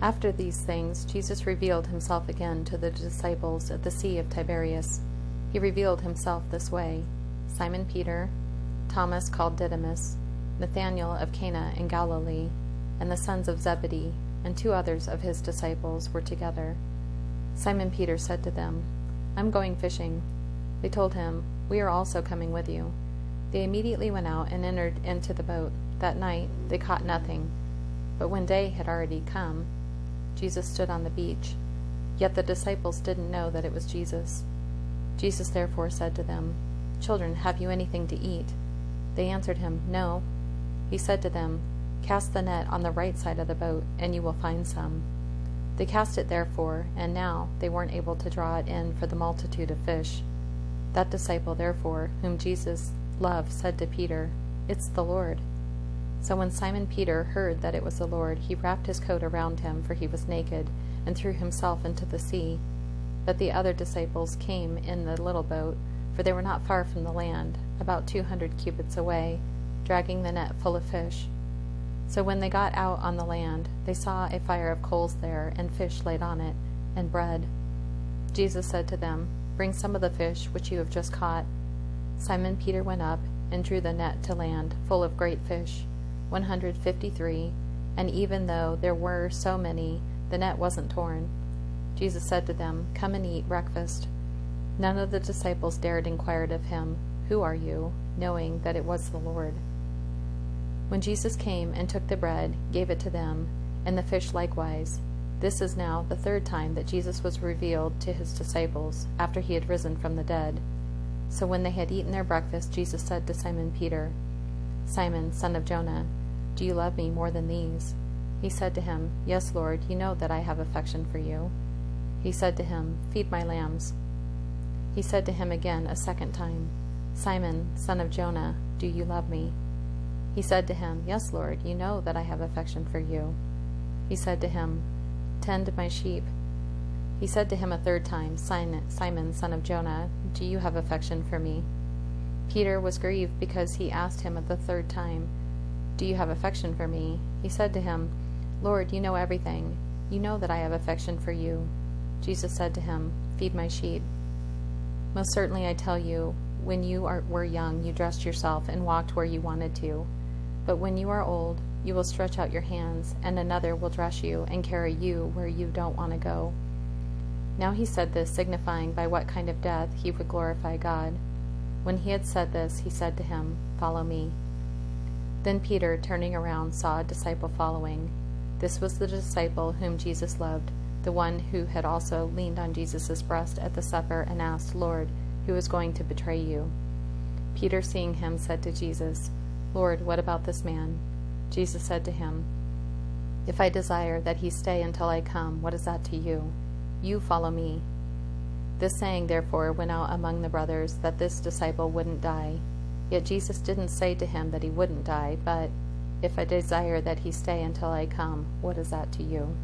After these things, Jesus revealed himself again to the disciples at the Sea of Tiberias. He revealed himself this way: Simon Peter, Thomas called Didymus, Nathanael of Cana in Galilee, and the sons of Zebedee, and 2 others of his disciples were together. Simon Peter said to them, "I'm going fishing." They told him, "We are also coming with you." They immediately went out and entered into the boat. That night they caught nothing, but when day had already come, Jesus stood on the beach. Yet the disciples didn't know that it was Jesus. Jesus therefore said to them, "Children, have you anything to eat?" They answered him, "No." He said to them, "Cast the net on the right side of the boat, and you will find some." They cast it therefore, and now they weren't able to draw it in for the multitude of fish. That disciple therefore, whom Jesus loved, said to Peter, "It's the Lord." So when Simon Peter heard that it was the Lord, he wrapped his coat around him, for he was naked, and threw himself into the sea. But the other disciples came in the little boat, for they were not far from the land, about 200 cubits away, dragging the net full of fish. So when they got out on the land, they saw a fire of coals there, and fish laid on it, and bread. Jesus said to them, "Bring some of the fish which you have just caught." Simon Peter went up and drew the net to land, full of great fish, 153, and even though there were so many, the net wasn't torn. Jesus said to them, "Come and eat breakfast." None of the disciples dared inquire of him, "Who are you?" knowing that it was the Lord. When Jesus came and took the bread, gave it to them, and the fish likewise. This is now the 3rd time that Jesus was revealed to his disciples, after he had risen from the dead. So when they had eaten their breakfast, Jesus said to Simon Peter, "Simon, son of Jonah, do you love me more than these?" He said to him, "Yes, Lord, you know that I have affection for you." He said to him, "Feed my lambs." He said to him again a 2nd time, "Simon, son of Jonah, do you love me?" He said to him, "Yes, Lord, you know that I have affection for you." He said to him, "Tend my sheep." He said to him a 3rd time, "Simon, son of Jonah, do you have affection for me?" Peter was grieved because he asked him the 3rd time, "Do you have affection for me?" He said to him, "Lord, you know everything. You know that I have affection for you." Jesus said to him, "Feed my sheep. Most certainly I tell you, when you were young, you dressed yourself and walked where you wanted to. But when you are old, you will stretch out your hands, and another will dress you and carry you where you don't want to go." Now he said this, signifying by what kind of death he would glorify God. When he had said this, he said to him, "Follow me." Then Peter, turning around, saw a disciple following. This was the disciple whom Jesus loved, the one who had also leaned on Jesus' breast at the supper and asked, "Lord, who is going to betray you?" Peter, seeing him, said to Jesus, "Lord, what about this man?" Jesus said to him, "If I desire that he stay until I come, what is that to you? You follow me." This saying, therefore, went out among the brothers, that this disciple wouldn't die. Yet Jesus didn't say to him that he wouldn't die, but, "If I desire that he stay until I come, what is that to you?"